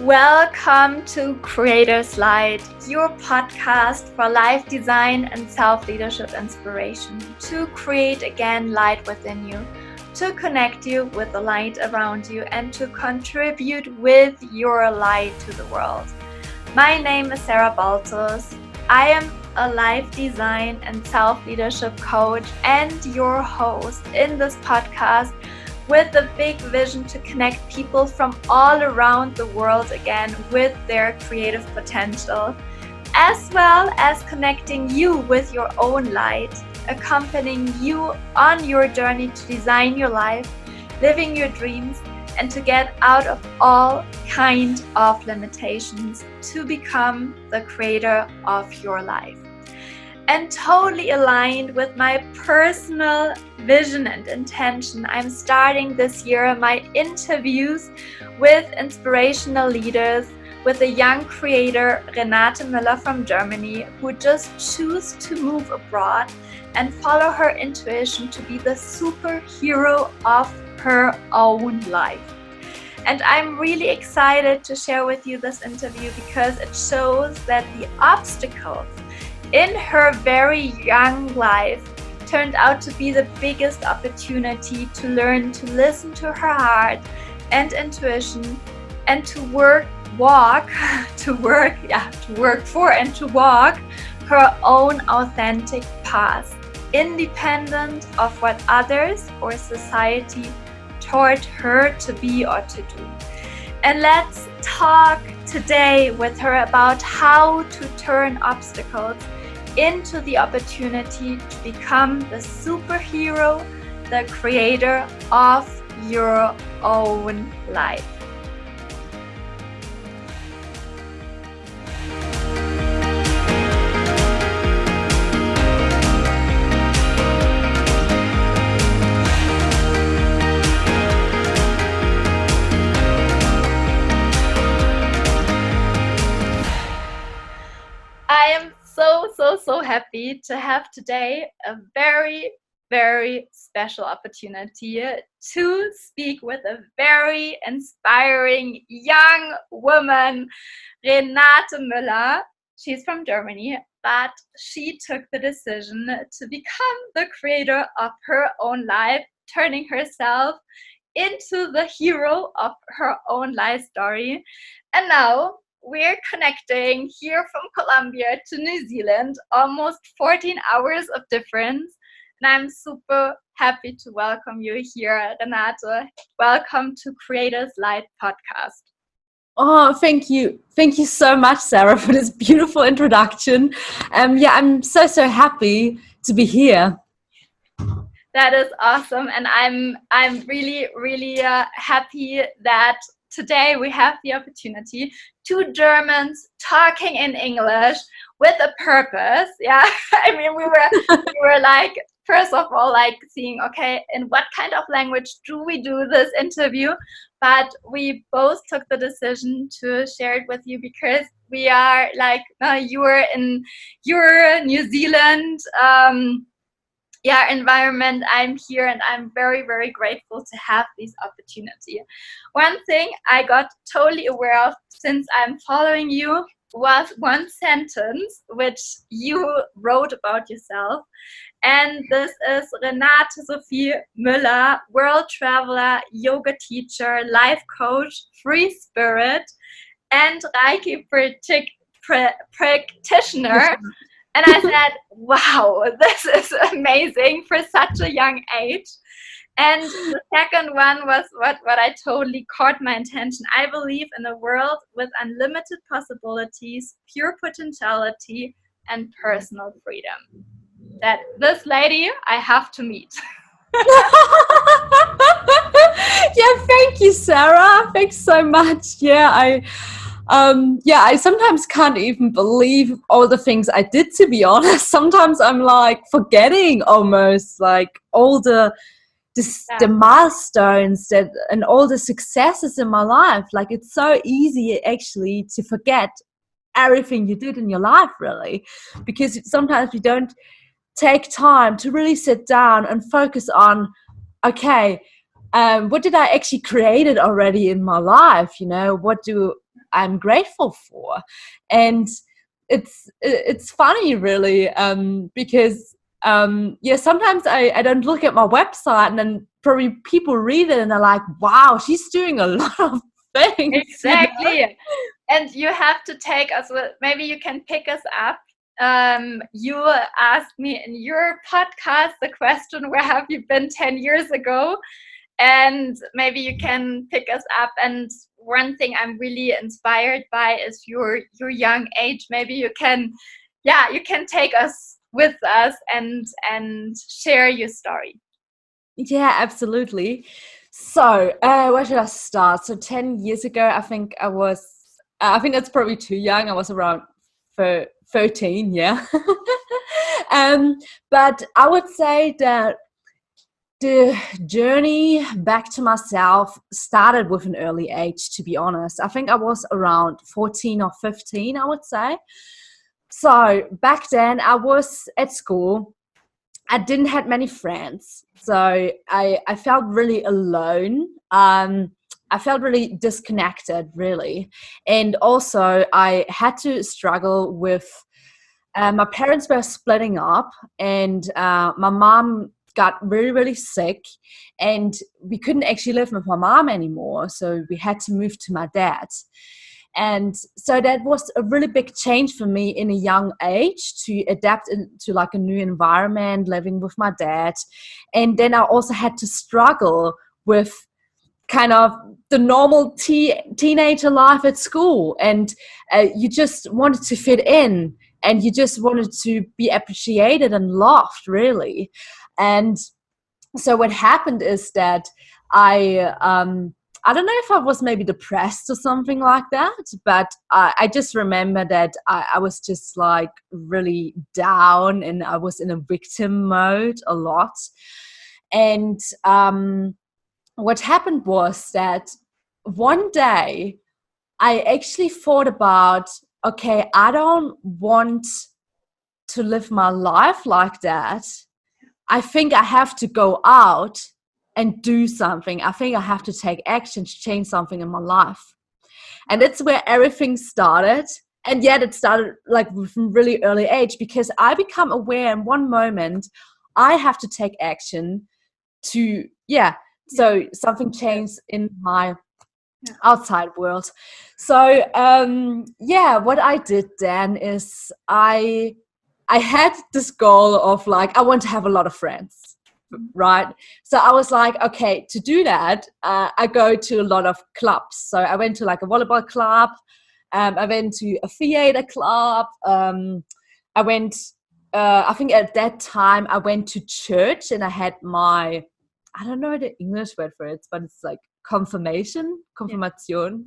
Welcome to Creator's Light, your podcast for life design and self-leadership inspiration to create again light within you, to connect you with the light around you, and to contribute with your light to the world. My name is Sarah Baltus. I am a life design and self-leadership coach and your host in this podcast, with the big vision to connect people from all around the world again with their creative potential, as well as connecting you with your own light, accompanying you on your journey to design your life, living your dreams, and to get out of all kind of limitations to become the creator of your life. And totally aligned with my personal vision and intention, I'm starting this year my interviews with inspirational leaders, with a young creator, Renate Mueller from Germany, who just choose to move abroad and follow her intuition to be the superhero of her own life. And I'm really excited to share with you this interview because it shows that the obstacles in her very young life turned out to be the biggest opportunity to learn to listen to her heart and intuition, and to walk for and to walk her own authentic path, independent of what others or society taught her to be or to do. And let's talk today with her about how to turn obstacles into the opportunity to become the superhero, the creator of your own life. I am so happy to have today a very special opportunity to speak with a very inspiring young woman, Renate Mueller. She's from Germany, but she took the decision to become the creator of her own life, turning herself into the hero of her own life story. And now we're connecting here from Colombia to New Zealand, almost 14 hours of difference. And I'm super happy to welcome you here, Renate. Welcome to Creators Light podcast. Oh, thank you. Thank you so much, Sarah, for this beautiful introduction. I'm so happy to be here. That is awesome. And I'm really happy that today we have the opportunity, two Germans talking in English with a purpose. Yeah, I mean, we were like, first of all, like seeing, okay, in what kind of language do we do this interview? But we both took the decision to share it with you because we are like, you're New Zealand, environment. I'm here and I'm very grateful to have this opportunity. One thing I got totally aware of since I'm following you was one sentence which you wrote about yourself, and this is: Renate Sophie Mueller, world traveler, yoga teacher, life coach, free spirit, and Reiki practitioner. And I said, wow, this is amazing for such a young age. And the second one was what I totally caught my attention. I believe in a world with unlimited possibilities, pure potentiality, and personal freedom. That this lady I have to meet. Yeah, thank you, Sarah. Thanks so much. I sometimes can't even believe all the things I did, to be honest. Sometimes I'm like forgetting almost like all the milestones and all the successes in my life. Like, it's so easy actually to forget everything you did in your life, really, because sometimes we don't take time to really sit down and focus on, okay, what did I actually created already in my life? You know, what do I'm grateful for. And it's funny really, because sometimes I don't look at my website, and then probably people read it and they're like, wow, she's doing a lot of things. Exactly. And you have to take us with, maybe you can pick us up. You asked me in your podcast the question, where have you been 10 years ago? And maybe you can pick us up. And one thing I'm really inspired by is your young age. Maybe you can take us with us and share your story. Yeah, absolutely. So, where should I start? So 10 years ago, I think that's probably too young. I was around 13, yeah. But I would say that the journey back to myself started with an early age, to be honest. I think I was around 14 or 15, I would say. So back then I was at school. I didn't have many friends. So I felt really alone. I felt really disconnected, really. And also I had to struggle with, my parents were splitting up, and my mom got really, really sick, and we couldn't actually live with my mom anymore. So we had to move to my dad. And so that was a really big change for me in a young age, to adapt into like a new environment, living with my dad. And then I also had to struggle with kind of the normal teenager life at school. And you just wanted to fit in, and you just wanted to be appreciated and loved, really. And so what happened is that I don't know if I was maybe depressed or something like that, but I just remember that I was just like really down, and I was in a victim mode a lot. And what happened was that one day I actually thought about, okay, I don't want to live my life like that. I think I have to go out and do something. I think I have to take action to change something in my life. And that's where everything started. And yet it started like from really early age, because I become aware in one moment I have to take action to, so something changed in my outside world. So what I did then is I had this goal of like, I want to have a lot of friends, right? So I was like, okay, to do that, I go to a lot of clubs. So I went to like a volleyball club. I went to a theater club. I went, I think at that time I went to church, and I had my, I don't know the English word for it, but it's like confirmation, communion,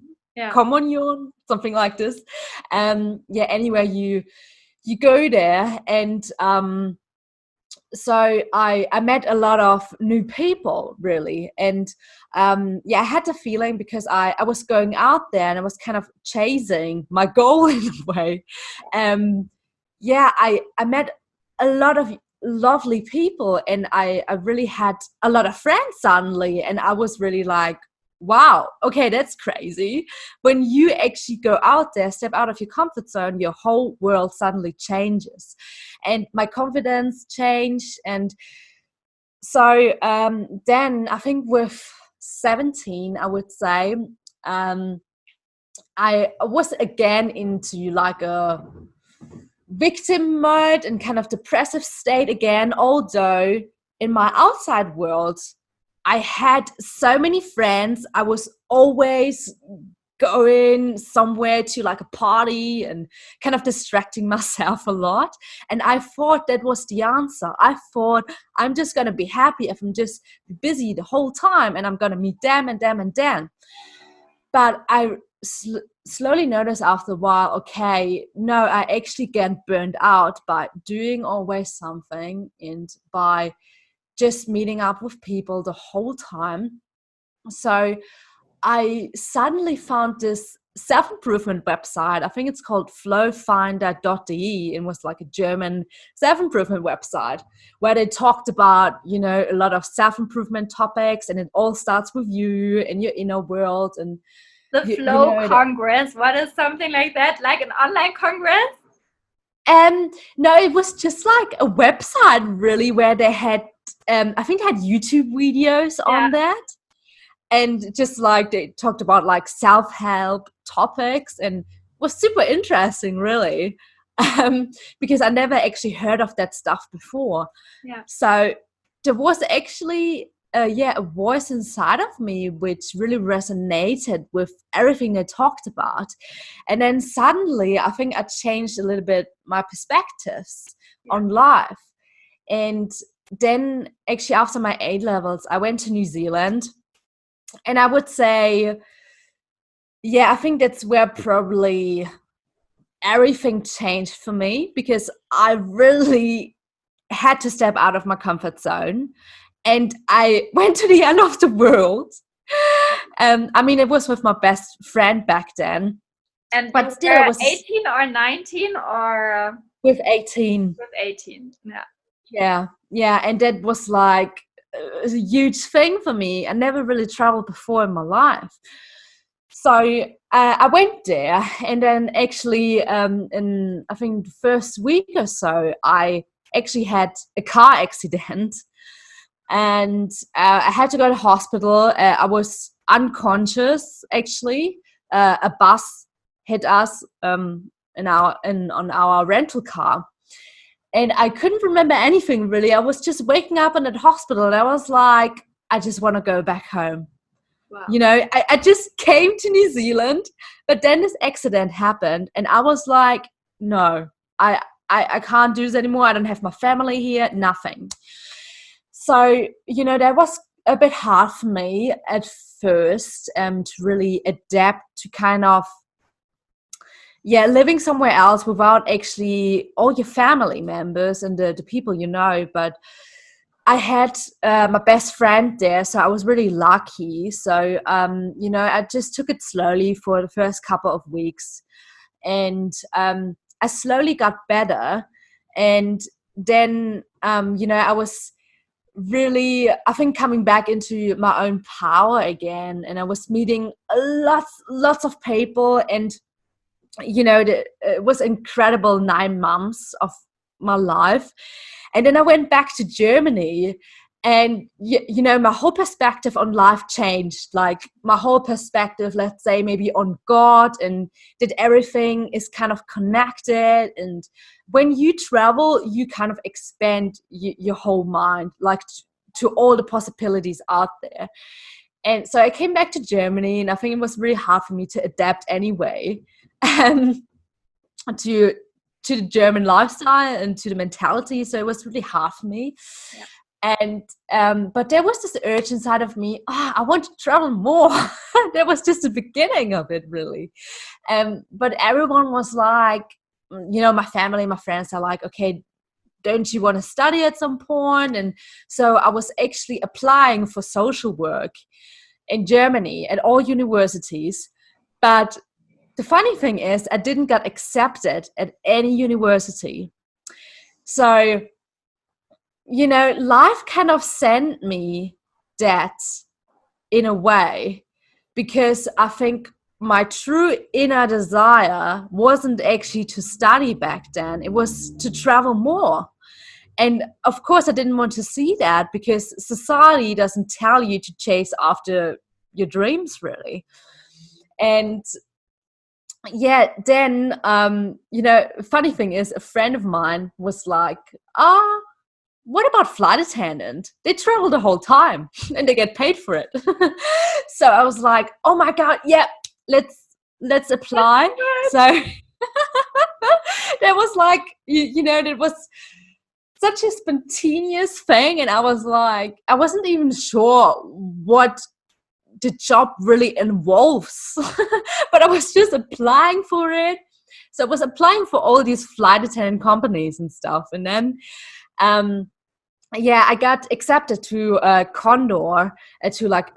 something like this. Anyway, you go there, and so I met a lot of new people, really. And I had the feeling, because I was going out there and I was kind of chasing my goal in a way. I met a lot of lovely people, and I really had a lot of friends suddenly, and I was really like, wow, okay, that's crazy. When you actually go out there, step out of your comfort zone, your whole world suddenly changes. And my confidence changed. And so then I think with 17, I would say, I was again into like a victim mode and kind of depressive state again, although in my outside world I had so many friends. I was always going somewhere to like a party and kind of distracting myself a lot. And I thought that was the answer. I thought, I'm just going to be happy if I'm just busy the whole time, and I'm going to meet them and them and them. But I slowly noticed after a while, okay, no, I actually get burned out by doing always something, and by just meeting up with people the whole time. So I suddenly found this self-improvement website. I think it's called flowfinder.de, and was like a German self-improvement website where they talked about, a lot of self-improvement topics, and it all starts with you and your inner world. And The you Flow know that. Congress. What is something like that? Like an online congress? No, it was just like a website really where they had, I think had YouTube videos Yeah. on that. And just like they talked about like self-help topics and was super interesting really. Because I never actually heard of that stuff before. Yeah. So there was actually a voice inside of me which really resonated with everything they talked about. And then suddenly I think I changed a little bit my perspectives on life. And then actually after my A levels, I went to New Zealand. And I would say, I think that's where probably everything changed for me, because I really had to step out of my comfort zone and I went to the end of the world. I mean, it was with my best friend back then. And But you still, it were was 18 or 19 or with 18. with 18? Yeah. Yeah. And that was like a huge thing for me. I never really traveled before in my life. So I went there, and then actually in I think the first week or so, I actually had a car accident, and I had to go to hospital. I was unconscious actually. A bus hit us on our rental car, and I couldn't remember anything really. I was just waking up in that hospital, and I was like, I just want to go back home. Wow. You know, I just came to New Zealand, but then this accident happened, and I was like, no, I can't do this anymore. I don't have my family here, nothing. So, you know, that was a bit hard for me at first, to really adapt to kind of, living somewhere else without actually all your family members and the people you know. But I had my best friend there, so I was really lucky. So, you know, I just took it slowly for the first couple of weeks, and I slowly got better. And then, you know, I was really, I think, coming back into my own power again, and I was meeting lots of people, and you know, it was incredible 9 months of my life. And then I went back to Germany, and you know, my whole perspective on life changed. Like my whole perspective, let's say maybe on God, and that everything is kind of connected. And when you travel, you kind of expand your whole mind, like to all the possibilities out there. And so I came back to Germany, and I think it was really hard for me to adapt anyway, to the German lifestyle and to the mentality. So it was really hard for me. Yeah. And but there was this urge inside of me, I want to travel more. That was just the beginning of it, really. But everyone was like, you know, my family, my friends are like, okay, don't you want to study at some point? And so I was actually applying for social work in Germany at all universities. But the funny thing is, I didn't get accepted at any university. So, you know, life kind of sent me that in a way, because I think my true inner desire wasn't actually to study back then. It was to travel more. And of course, I didn't want to see that, because society doesn't tell you to chase after your dreams, really. And then you know, funny thing is, a friend of mine was like, what about flight attendant? They travel the whole time and they get paid for it. So I was like, oh my god, yeah, let's apply. So that was like, you know, it was such a spontaneous thing, and I was like, I wasn't even sure what the job really involves. But I was just applying for it. So I was applying for all these flight attendant companies and stuff. And then I got accepted to Condor, to like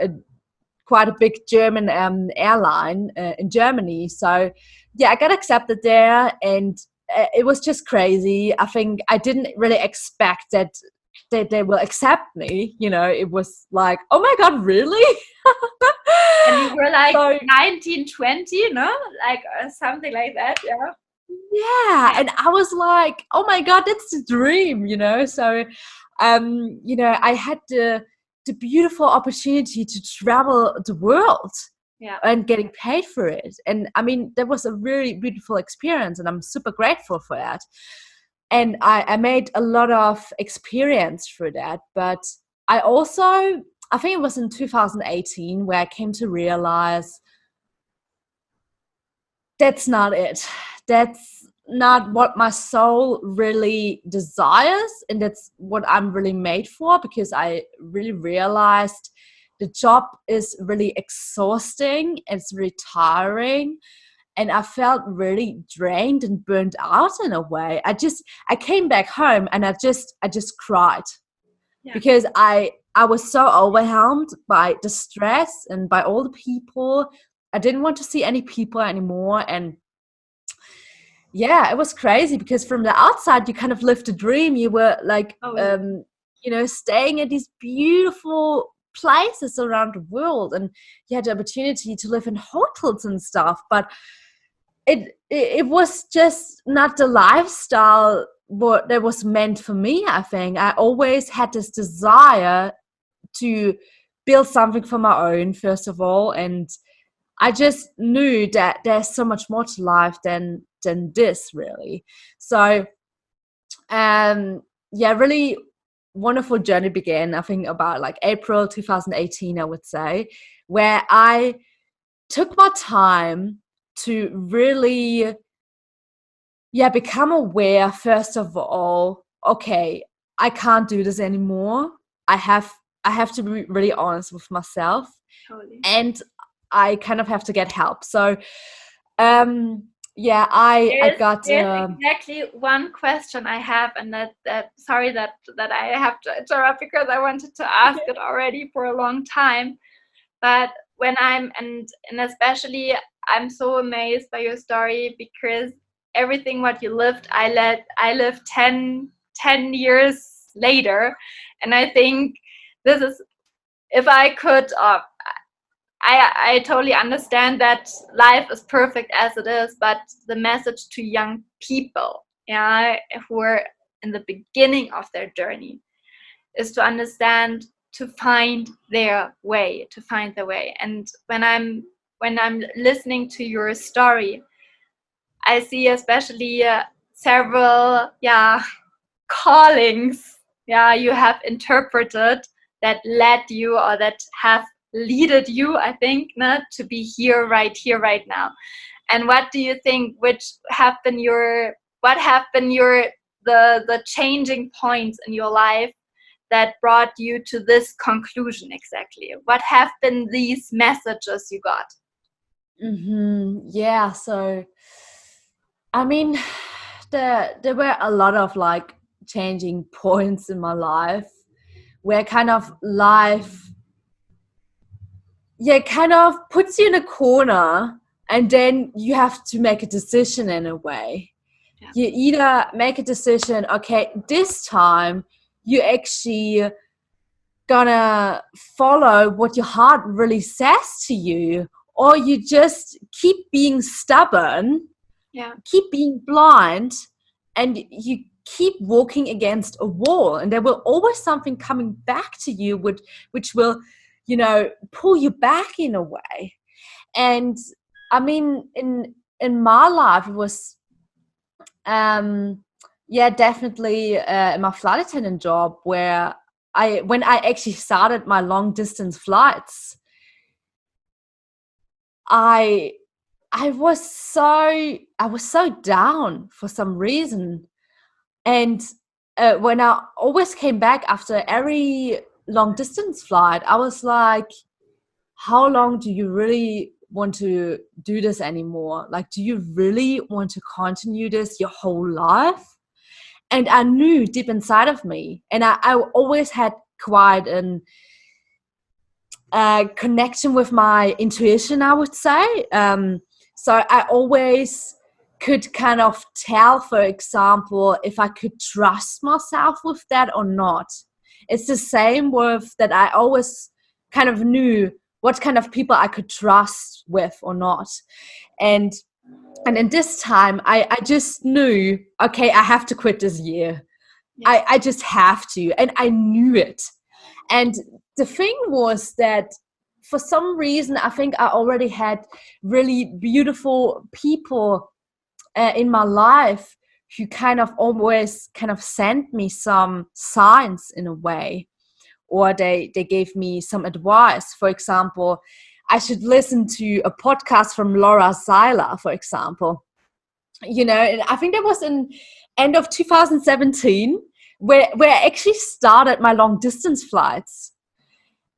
quite a big German airline in Germany. So I got accepted there, and it was just crazy. I think I didn't really expect that they will accept me. You know, it was like, oh my god, really? And you were like So 1920, no? Like something like that, yeah. yeah, and I was like, oh my god, that's the dream, you know. So you know, I had the beautiful opportunity to travel the world Yeah. and getting paid for it. And I mean, that was a really beautiful experience, and I'm super grateful for that. And I made a lot of experience through that. But I also, I think it was in 2018 where I came to realize that's not it. That's not what my soul really desires. And that's what I'm really made for, because I really realized the job is really exhausting. It's really tiring. And I felt really drained and burnt out in a way. I came back home and I just cried, Yeah. because I was so overwhelmed by the stress and by all the people. I didn't want to see any people anymore. And yeah, it was crazy, because from the outside you kind of lived a dream. You were like Oh, yeah. you know, staying at these beautiful places around the world, and you had the opportunity to live in hotels and stuff. But it was just not the lifestyle what that was meant for me. I think I always had this desire to build something for my own, first of all, and I just knew that there's so much more to life than this, really. So yeah, really wonderful journey began, I think, about like April 2018, I would say, where I took my time to really, yeah, become aware, first of all, okay, I can't do this anymore. I have to be really honest with myself, Totally. and I kind of have to get help. So yeah, I got There's exactly one question I have, and that sorry that I have to interrupt, because I wanted to ask it already for a long time. But when and especially I'm so amazed by your story, because everything what you lived, I lived 10 years later. And I think this is, if I could, I totally understand that life is perfect as it is, but the message to young people, yeah, who are in the beginning of their journey, is to understand, to find their way, And when I'm listening to your story, I see especially several, callings, you have interpreted, that led you, or that have leaded you, I think, not to be here right now. And what do you think, what have been your the changing points in your life that brought you to this conclusion exactly? What have been these messages you got? yeah, so I mean, there were a lot of like changing points in my life where kind of life, yeah, kind of puts you in a corner, and then you have to make a decision in a way. Yeah. You either make a decision, okay, this time you actually gonna follow what your heart really says to you, or you just keep being stubborn, keep being blind, and you keep walking against a wall, and there will always something coming back to you which will, you know, pull you back in a way. And I mean, in my life, it was yeah, definitely in my flight attendant job, where when I actually started my long distance flights, I was so down for some reason. And when I always came back after every long distance flight, I was like, how long do you really want to do this anymore? Like, do you really want to continue this your whole life? And I knew deep inside of me, and I always had quite an connection with my intuition, I would say. So I always could kind of tell, for example, if I could trust myself with that or not. It's the same with that I always kind of knew what kind of people I could trust with or not. And in this time, I just knew, okay, I have to quit this year. Yes. I just have to. And I knew it. And the thing was that for some reason, I think I already had really beautiful people in my life who kind of always kind of sent me some signs in a way, or they gave me some advice. For example, I should listen to a podcast from Laura Seiler, for example. You know, and I think that was in end of 2017 where I actually started my long distance flights.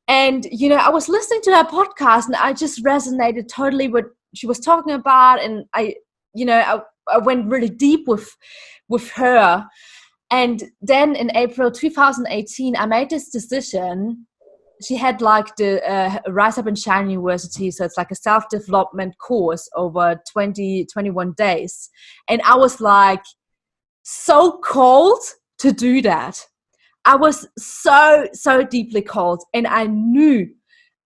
And, you know, I was listening to her podcast and I just resonated totally with what she was talking about. And I went really deep with her. And then in April 2018, I made this decision. She had like the Rise Up and Shine University. So it's like a self-development course over 21 days. And I was like so called to do that. I was so deeply called, and I knew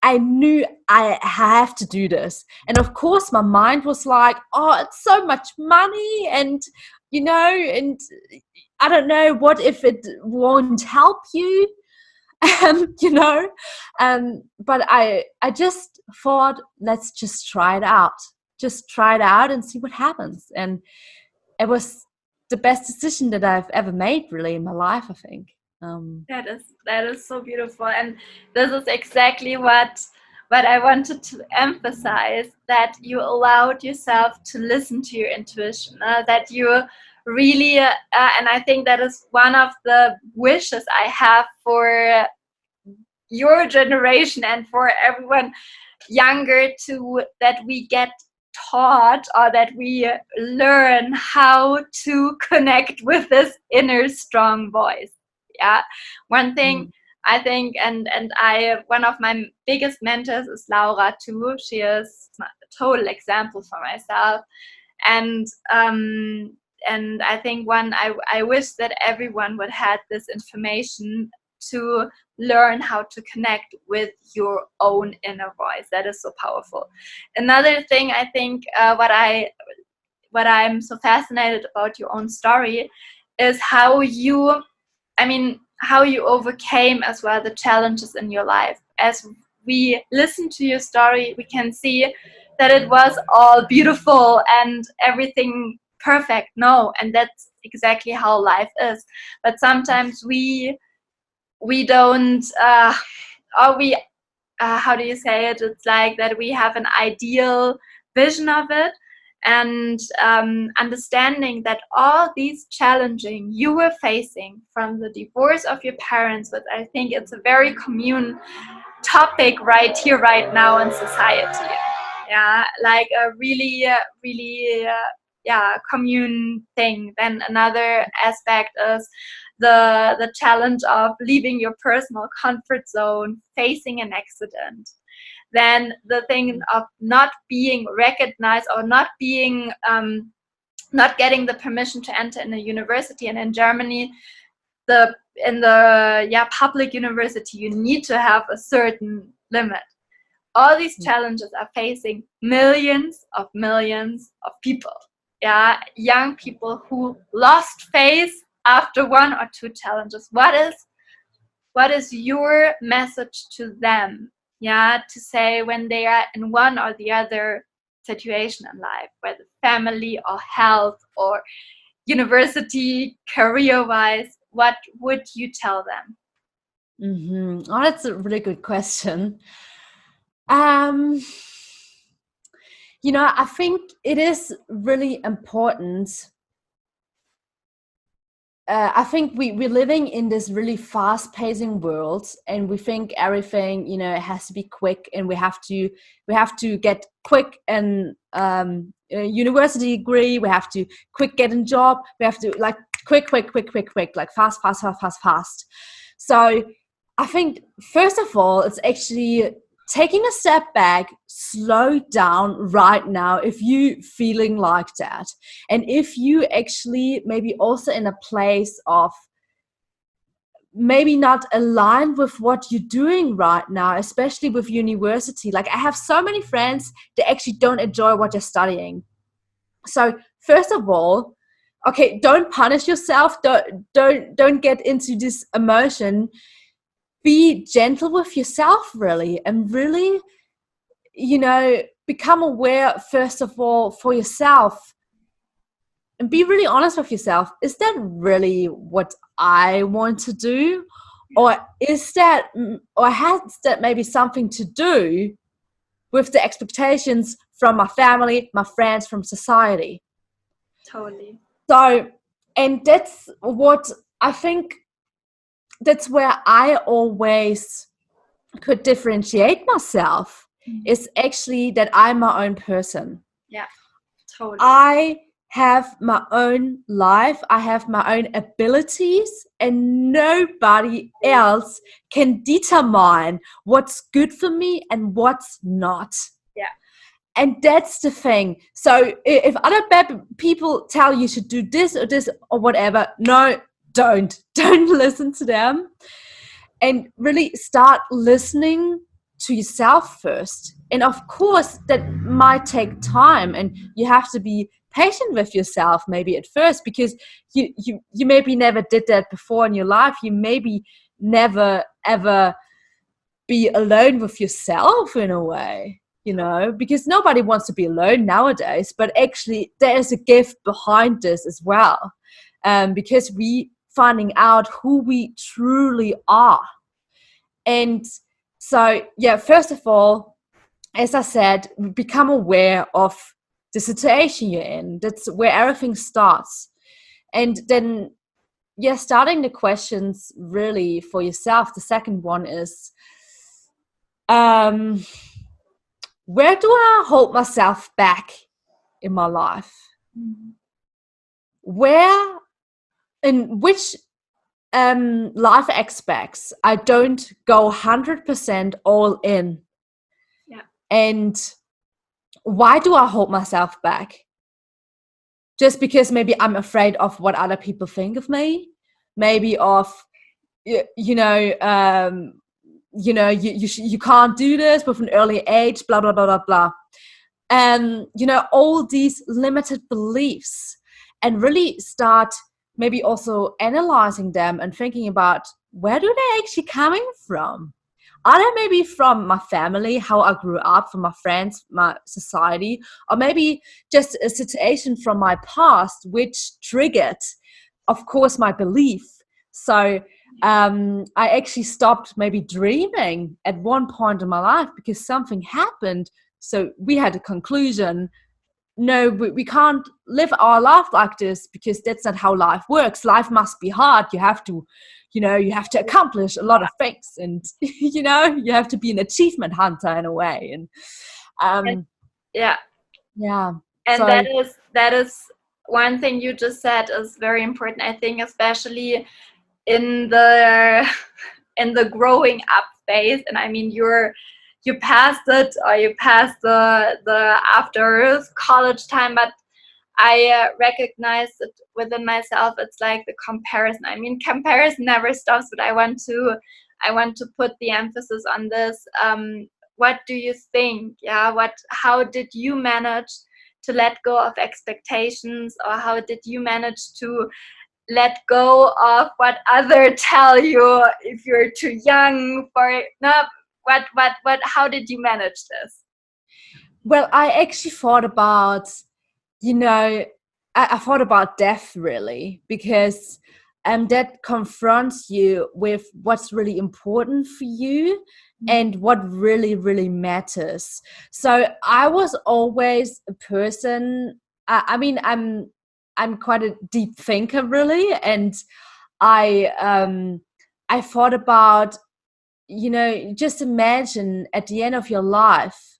I have to do this. And of course my mind was like, oh, it's so much money, and you know, and I don't know, what if it won't help you? You know, but I just thought, let's just try it out and see what happens. And it was the best decision that I've ever made, really, in my life, I think. That is so beautiful, and this is exactly what I wanted to emphasize, that you allowed yourself to listen to your intuition, that you really and I think that is one of the wishes I have for your generation and for everyone younger too, that we get taught, or that we learn how to connect with this inner strong voice. Yeah, one thing I think, and one of my biggest mentors is Laura too. She is a total example for myself, and I think I wish that everyone would have this information to learn how to connect with your own inner voice. That is so powerful. Another thing I think, what I'm so fascinated about your own story is how you overcame as well the challenges in your life. As we listen to your story, we can see that it was all beautiful and everything perfect. No, and that's exactly how life is. But sometimes we don't, or we, how do you say it? It's like that we have an ideal vision of it, and understanding that all these challenging you were facing from the divorce of your parents, but I think it's a very common topic right here, right now in society. Yeah, like a really, commune thing. Then another aspect is the challenge of leaving your personal comfort zone, facing an accident. Then the thing of not being recognized, or not being not getting the permission to enter in a university. And in Germany, in the public university, you need to have a certain limit. All these challenges are facing millions of people. Yeah, young people who lost faith after one or two challenges. What is your message to them? Yeah, to say when they are in one or the other situation in life, whether family or health or university, career-wise, what would you tell them? Oh, that's a really good question. You know, I think it is really important. I think we're living in this really fast-pacing world, and we think everything, you know, has to be quick, and we have to get quick and a university degree. We have to quick get a job. We have to like quick, like fast. So I think first of all, it's actually taking a step back, slow down right now if you feeling like that. And if you actually maybe also in a place of maybe not aligned with what you're doing right now, especially with university. Like I have so many friends that actually don't enjoy what they're studying. So first of all, okay, don't punish yourself. Don't get into this emotion. Be gentle with yourself, really, and really, become aware first of all for yourself, and be really honest with yourself. Is that really what I want to do? Or has that maybe something to do with the expectations from my family, my friends, from society? Totally. So, and that's what I think, that's where I always could differentiate myself, is actually that I'm my own person. Yeah, totally. I have my own life. I have my own abilities, and nobody else can determine what's good for me and what's not. Yeah. And that's the thing. So if other people tell you to do this or whatever, no, don't listen to them, and really start listening to yourself first. And of course that might take time, and you have to be patient with yourself maybe at first, because you maybe never did that before in your life. You maybe never ever be alone with yourself in a way, because nobody wants to be alone nowadays. But actually there is a gift behind this as well, because we finding out who we truly are. And so, yeah, first of all, as I said, become aware of the situation you're in. That's where everything starts. And then, yeah, starting the questions really for yourself. The second one is, where do I hold myself back in my life? Where, in which life aspects I don't go 100% all in? Yeah. And why do I hold myself back? Just because maybe I'm afraid of what other people think of me, maybe of, you can't do this with an early age, blah, blah, blah, blah, blah. And, all these limited beliefs, and really start maybe also analyzing them and thinking about, where do they actually coming from? Are they maybe from my family, how I grew up, from my friends, my society, or maybe just a situation from my past which triggered, of course, my belief? So I actually stopped maybe dreaming at one point in my life because something happened. So we had a conclusion. No, we can't live our life like this, because that's not how life works. Life must be hard. You have to accomplish a lot of things, and you have to be an achievement hunter in a way. And yeah. And so, that is one thing you just said is very important, I think, especially in the growing up phase. And I mean, you passed it, or you passed the after college time, but I recognize it within myself. It's like the comparison. I mean, comparison never stops, but I want to put the emphasis on this. What do you think? Yeah, how did you manage to let go of expectations, or how did you manage to let go of what others tell you if you're too young for no? How did you manage this? Well, I actually thought about, I thought about death, really, because that confronts you with what's really important for you and what really, really matters. So I was always a person, I mean, I'm quite a deep thinker, really, and I thought about, just imagine at the end of your life,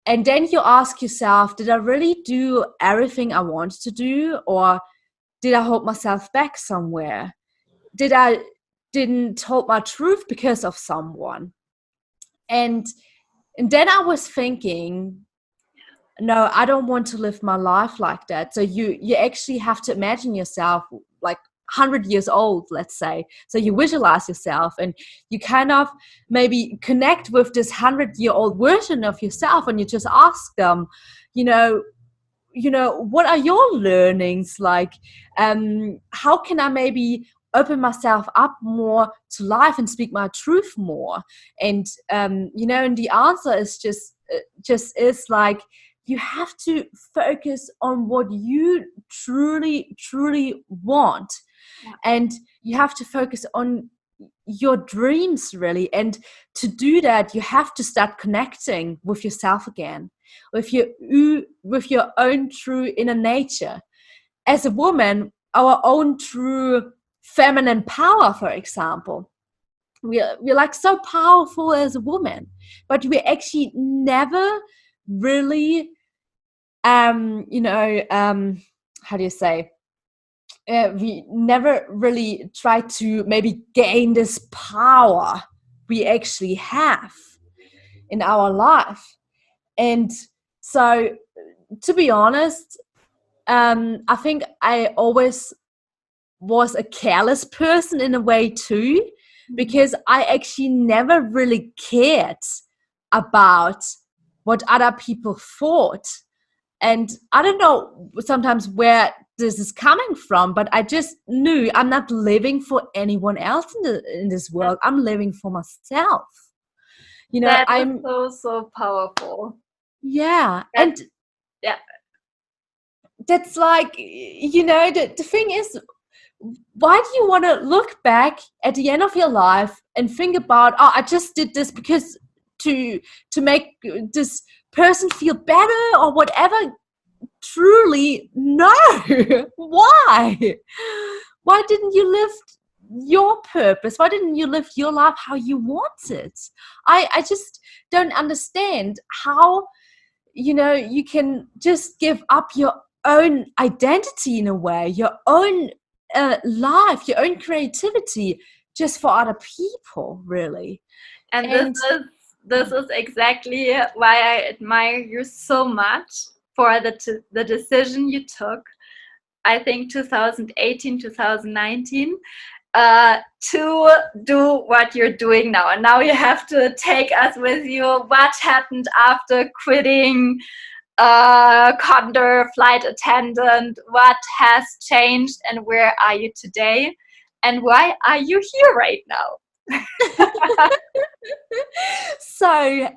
and then you ask yourself, did I really do everything I wanted to do, or did I hold myself back somewhere? Did I didn't hold my truth because of someone? And then I was thinking, no, I don't want to live my life like that. So you actually have to imagine yourself like 100 years old, let's say. So you visualize yourself and you kind of maybe connect with this 100-year-old version of yourself, and you just ask them, you know, what are your learnings like? How can I maybe open myself up more to life and speak my truth more? And and the answer is just is like, you have to focus on what you truly want. Yeah. And you have to focus on your dreams, really. And to do that, you have to start connecting with yourself again, with your own true inner nature. As a woman, our own true feminine power, for example, we're like so powerful as a woman, but we actually never really how do you say, we never really try to maybe gain this power we actually have in our life. And so, to be honest, I think I always was a careless person in a way too, because I actually never really cared about what other people thought. And I don't know sometimes where this is coming from, but I just knew I'm not living for anyone else in this world. I'm living for myself. That is so powerful. Yeah. And yeah, that's like, the thing is, why do you want to look back at the end of your life and think about, oh, I just did this because to make this person feel better or whatever? Truly, no. Why didn't you live your purpose? Why didn't you live your life how you wanted? I just don't understand how you can just give up your own identity in a way, your own life, your own creativity, just for other people, really. And this is exactly why I admire you so much for the decision you took, I think 2018, 2019, to do what you're doing now. And now you have to take us with you. What happened after quitting Condor flight attendant? What has changed, and where are you today? And why are you here right now? So,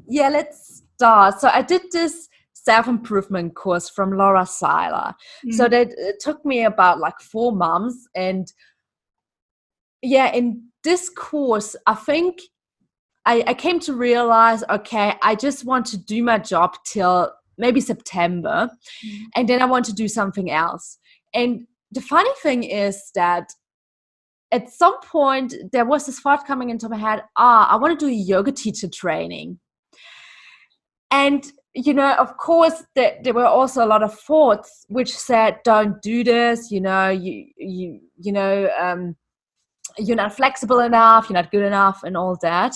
let's start. So I did this self-improvement course from Laura Seiler. So that it took me about like 4 months. And in this course, I think I came to realize, okay, I just want to do my job till maybe September, and then I want to do something else. And the funny thing is that at some point there was this thought coming into my head, I want to do a yoga teacher training. And of course there were also a lot of thoughts which said, don't do this, you're not flexible enough, you're not good enough, and all that.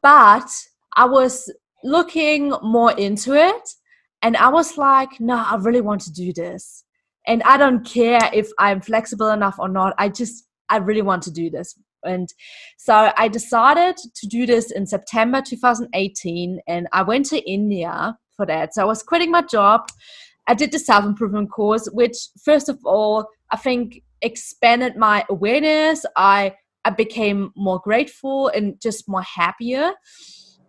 But I was looking more into it, and I was like, no, I really want to do this. And I don't care if I'm flexible enough or not. I really want to do this. And so I decided to do this in September 2018, and I went to India for that. So I was quitting my job. I did the self-improvement course, which, first of all, I think expanded my awareness. I became more grateful and just more happier.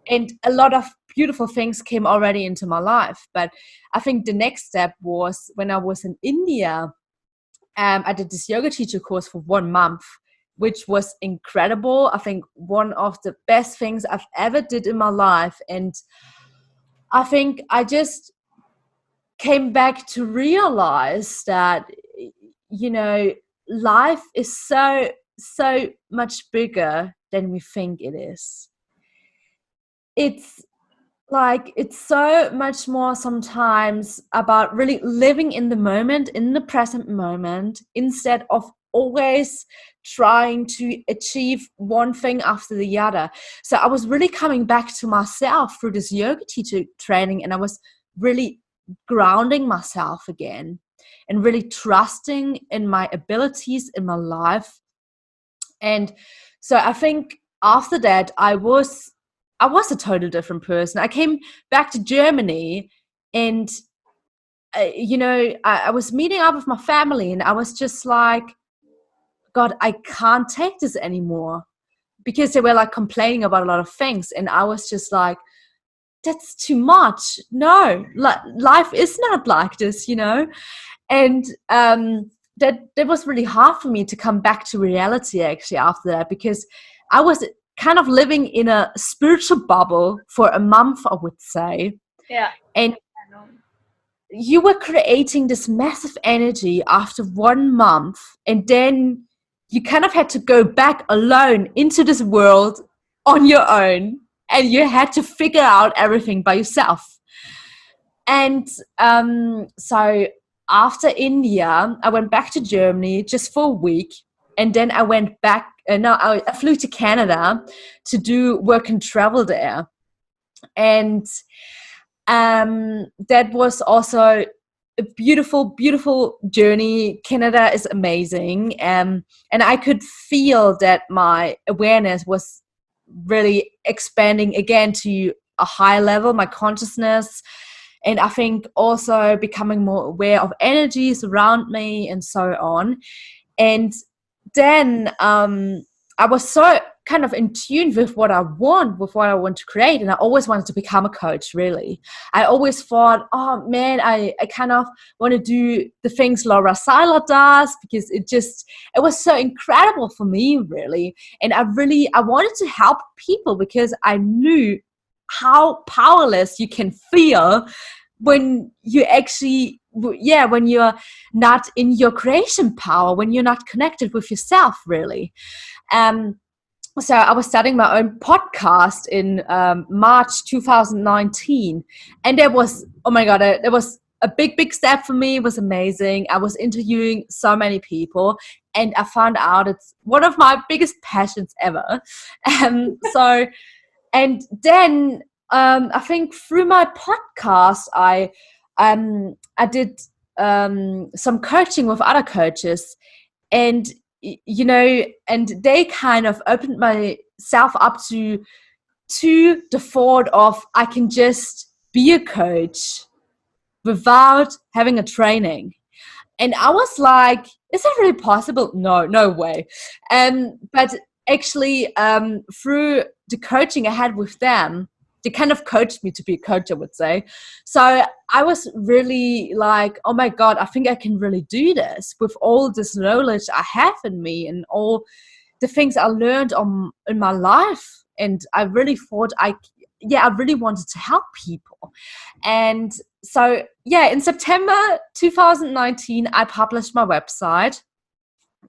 And a lot of beautiful things came already into my life. But I think the next step was when I was in India. I did this yoga teacher course for 1 month, which was incredible. I think one of the best things I've ever did in my life. And I think I just came back to realize that, life is so much bigger than we think it is. It's so much more sometimes about really living in the moment, in the present moment, instead of always trying to achieve one thing after the other. So I was really coming back to myself through this yoga teacher training, and I was really grounding myself again. really trusting in my abilities in my life. And so I think after that, I was a totally different person. I came back to Germany, and I was meeting up with my family, and I was just like, God, I can't take this anymore, because they were like complaining about a lot of things, and I was just like, that's too much. No, life is not like this, and that was really hard for me to come back to reality actually after that, because I was kind of living in a spiritual bubble for a month, I would say. Yeah. And you were creating this massive energy after 1 month, and then you kind of had to go back alone into this world on your own, and you had to figure out everything by yourself. And so after India, I went back to Germany just for a week, and then I went back. No, I flew to Canada to do work and travel there, and that was also a beautiful, beautiful journey. Canada is amazing, and I could feel that my awareness was really expanding again to a high level, my consciousness. And I think also becoming more aware of energies around me and so on. And then I was so kind of in tune with what I want to create. And I always wanted to become a coach, really. I always thought, oh man, I kind of want to do the things Laura Seiler does, because it was so incredible for me, really. And I wanted to help people, because I knew how powerless you can feel when you actually, when you're not in your creation power, when you're not connected with yourself, really. So I was starting my own podcast in March 2019, and there was, oh my God, it was a big, big step for me. It was amazing. I was interviewing so many people, and I found out it's one of my biggest passions ever. And then I think through my podcast, I did some coaching with other coaches, and and they kind of opened myself up to the thought of, I can just be a coach without having a training. And I was like, is that really possible? No way. But actually, through the coaching I had with them, they kind of coached me to be a coach, I would say. So I was really like, oh my God, I think I can really do this with all this knowledge I have in me and all the things I learned in my life. And I really thought I really wanted to help people. And so, in September 2019, I published my website.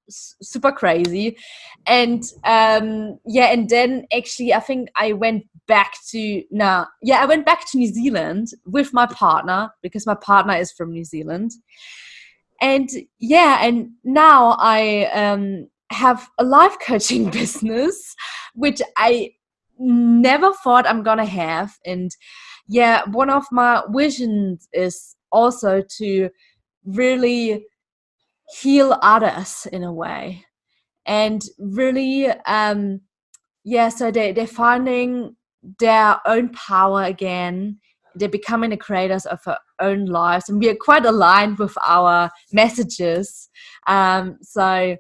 Super crazy. And and then actually I think I went back to New Zealand with my partner, because my partner is from New Zealand. And and now I have a life coaching business, which I never thought I'm gonna have. And one of my visions is also to really heal others in a way, and really so they're finding their own power again. They're becoming the creators of their own lives, and we are quite aligned with our messages. So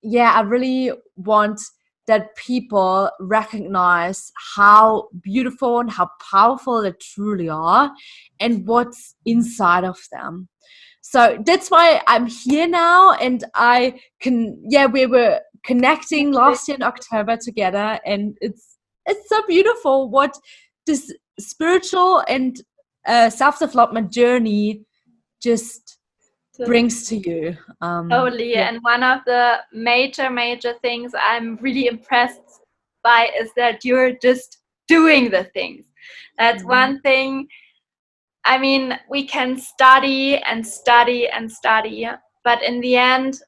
I really want that people recognize how beautiful and how powerful they truly are, and what's inside of them. So that's why I'm here now, and we were connecting last year in October together, and it's so beautiful what this spiritual and self-development journey just brings to you. Totally. And one of the major things I'm really impressed by is that you're just doing the things. That's one thing. I mean, we can study and study and study, but in the end,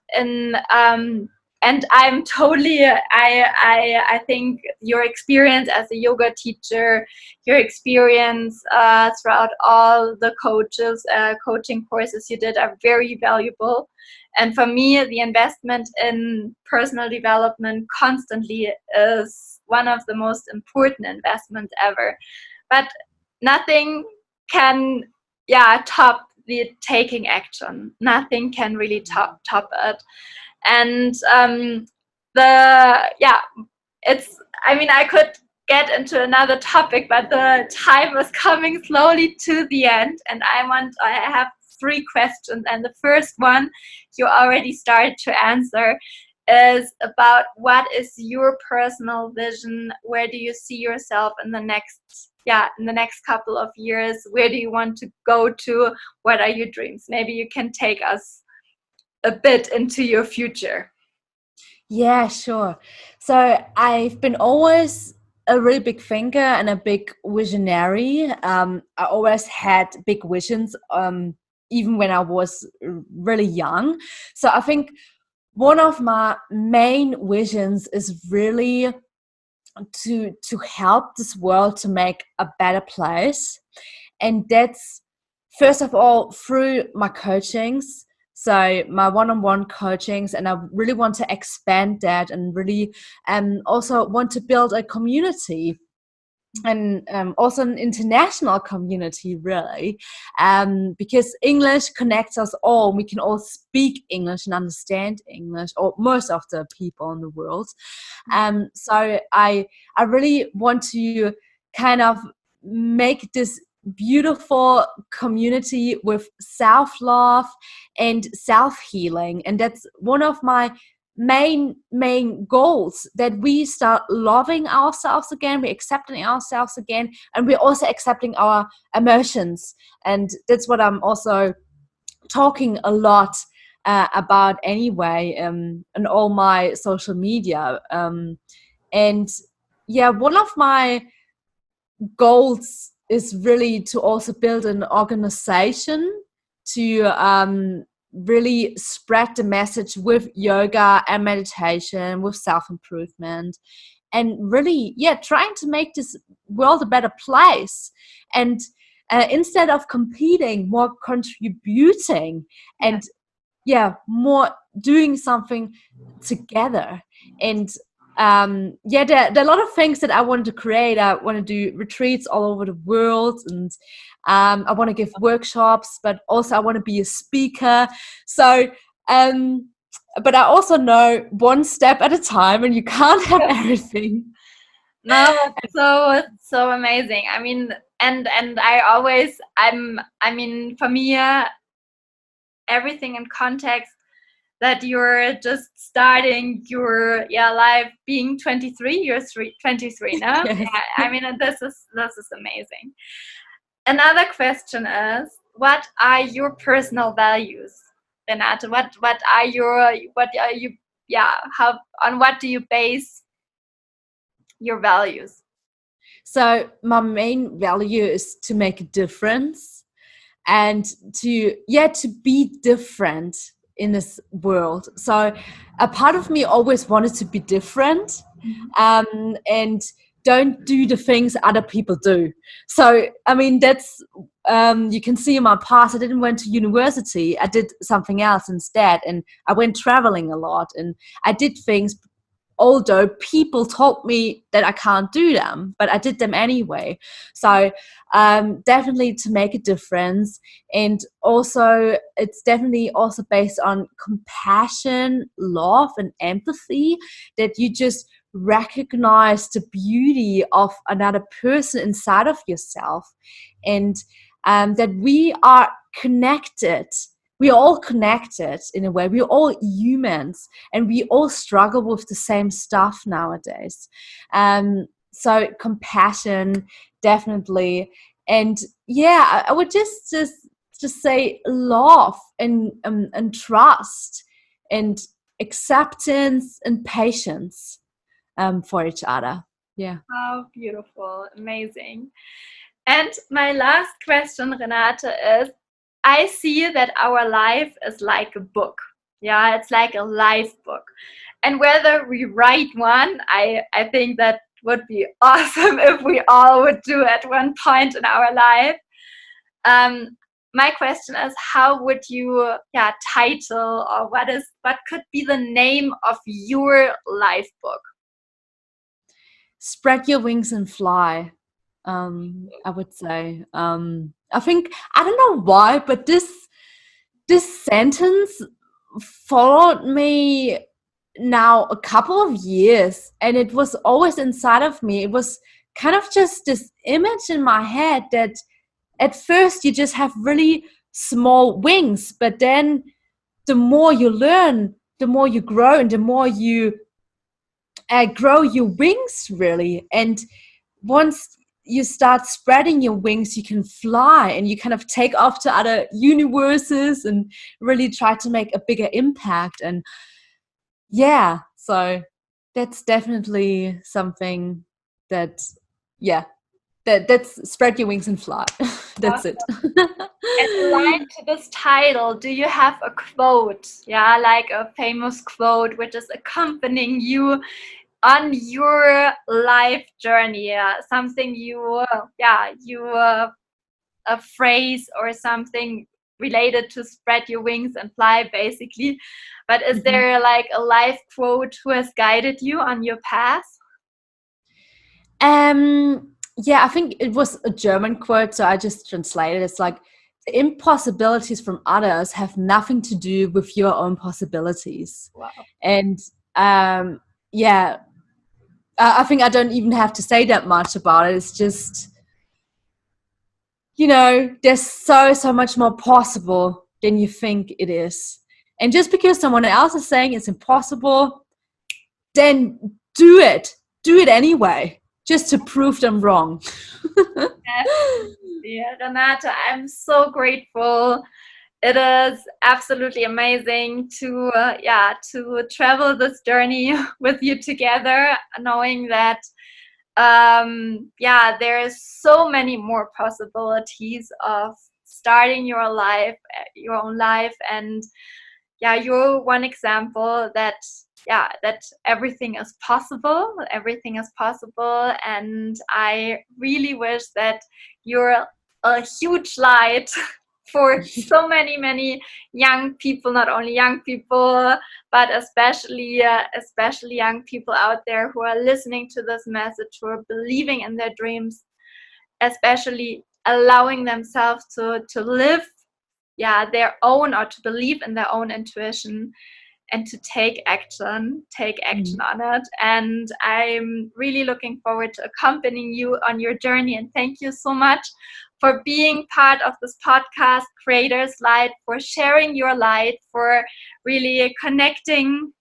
and I'm totally, I think your experience as a yoga teacher, your experience throughout all the coaching courses you did are very valuable. And for me, the investment in personal development constantly is one of the most important investments ever. But nothing can, top the taking action. Nothing can really top it. And it's, I mean, I could get into another topic, but the time is coming slowly to the end, and I have 3 questions, and the first one you already started to answer is about what is your personal vision? Where do you see yourself in the next couple of years? Where do you want to go to? What are your dreams? Maybe you can take us a bit into your future. Yeah, sure. So I've been always a really big thinker and a big visionary. I always had big visions, even when I was really young. So I think one of my main visions is really to help this world to make a better place, and that's first of all through my coachings, so my one-on-one coachings, and I really want to expand that and really also want to build a community, and also an international community, really, because English connects us all. We can all speak English and understand English, or most of the people in the world. So I really want to kind of make this beautiful community with self-love and self-healing, and that's one of my main goals, that we start loving ourselves again, we're accepting ourselves again, and we're also accepting our emotions. And that's what I'm also talking a lot about anyway, in all my social media, and yeah, one of my goals is really to also build an organization to really spread the message with yoga and meditation, with self-improvement, and really, trying to make this world a better place. And instead of competing, more contributing, and more doing something together. And there are a lot of things that I want to create. I want to do retreats all over the world, and I want to give workshops, but also I want to be a speaker. So but I also know one step at a time, and you can't have everything. No, it's so amazing. I mean, and I mean, for me, everything in context that you're just starting your life being 23. You're 23 now. Yes. Yeah, I mean, this is amazing. Another question is, what are your personal values, Renate? What are you, how, on what do you base your values? So my main value is to make a difference, and to be different in this world. So a part of me always wanted to be different, and don't do the things other people do. So I mean, that's you can see in my past, I didn't went to university, I did something else instead, and I went traveling a lot, and I did things although people told me that I can't do them, but I did them anyway. So definitely to make a difference. And also, it's definitely also based on compassion, love, and empathy, that you just recognize the beauty of another person inside of yourself, and that we are connected. We're all connected in a way. We're all humans, and we all struggle with the same stuff nowadays. So compassion, definitely. And I would just say love, and trust, and acceptance, and patience for each other. Yeah. How beautiful, amazing. And my last question, Renate, is, I see that our life is like a book. Yeah, it's like a life book. And whether we write one, I think that would be awesome if we all would do at one point in our life. My question is, how would you title, or what could be the name of your life book? Spread your wings and fly. I would say. I think, I don't know why, but this sentence followed me now a couple of years, and it was always inside of me. It was kind of just this image in my head that at first you just have really small wings, but then the more you learn, the more you grow, and the more you grow your wings, really. And once you start spreading your wings, you can fly, and you kind of take off to other universes and really try to make a bigger impact. And yeah, so that's definitely something that's spread your wings and fly. That's Awesome. it. And aligned to this title, do you have a quote? Yeah, like a famous quote which is accompanying you on your life journey, something a phrase or something related to spread your wings and fly, basically. But is there like a life quote who has guided you on your path? Yeah, I think it was a German quote, so I just translated. It's like, the impossibilities from others have nothing to do with your own possibilities. Wow. And yeah, I think I don't even have to say that much about it. It's just, there's so much more possible than you think it is. And just because someone else is saying it's impossible, then do it anyway, just to prove them wrong. Yeah, Renate, I'm so grateful. It is absolutely amazing to travel this journey with you together, knowing that there's so many more possibilities of starting your own life. And you're one example that everything is possible. And I really wish that you're a huge light for so many young people, not only young people, but especially young people out there who are listening to this message, who are believing in their dreams, especially allowing themselves to live their own, or to believe in their own intuition, and to take action on it. And I'm really looking forward to accompanying you on your journey. And thank you so much for being part of this podcast, Creator's Light, for sharing your light, for really connecting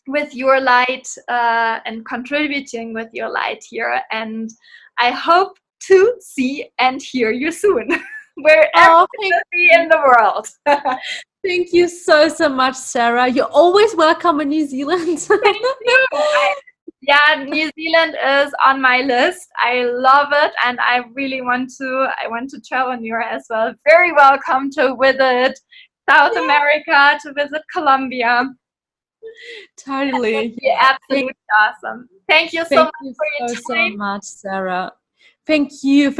with your light and contributing with your light here. And I hope to see and hear you soon, wherever you be in the world. Thank you so much, Sarah. You're always welcome in New Zealand. Thank you. New Zealand is on my list. I love it, and I really want to travel near as well. Very welcome to visit South America, to visit Colombia. Totally. Absolutely awesome. Thank you so much for your time. So much, Sarah. Thank you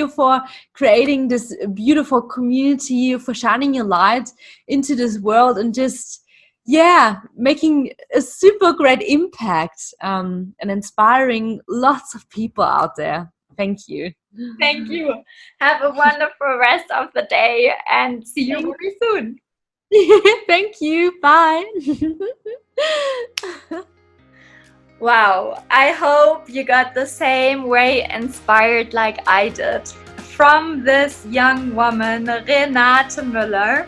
for creating this beautiful community, for shining your light into this world, and just making a super great impact and inspiring lots of people out there. Thank you. Thank you. Have a wonderful rest of the day, and see you very soon. Thank you. Bye. Wow, I hope you got the same way inspired like I did from this young woman, Renate Mueller,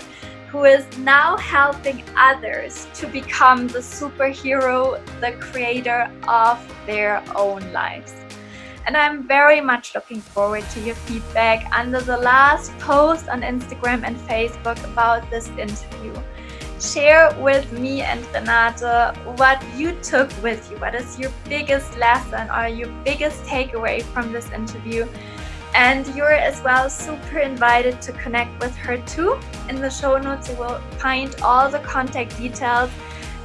who is now helping others to become the superhero, the creator of their own lives. And I'm very much looking forward to your feedback under the last post on Instagram and Facebook about this interview. Share with me and Renate what you took with you. What is your biggest lesson or your biggest takeaway from this interview? And you're as well super invited to connect with her too. In the show notes, you will find all the contact details.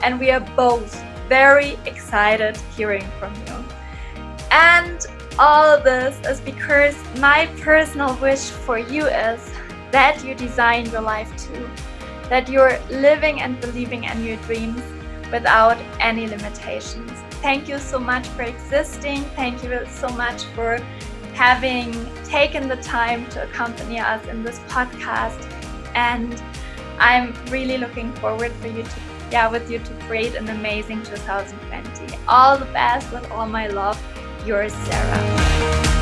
And we are both very excited hearing from you. And all this is because my personal wish for you is that you design your life too, that you're living and believing in your dreams without any limitations. Thank you so much for existing. Thank you so much for having taken the time to accompany us in this podcast. And I'm really looking forward for you with you to create an amazing 2020. All the best with all my love. Yours, Sarah.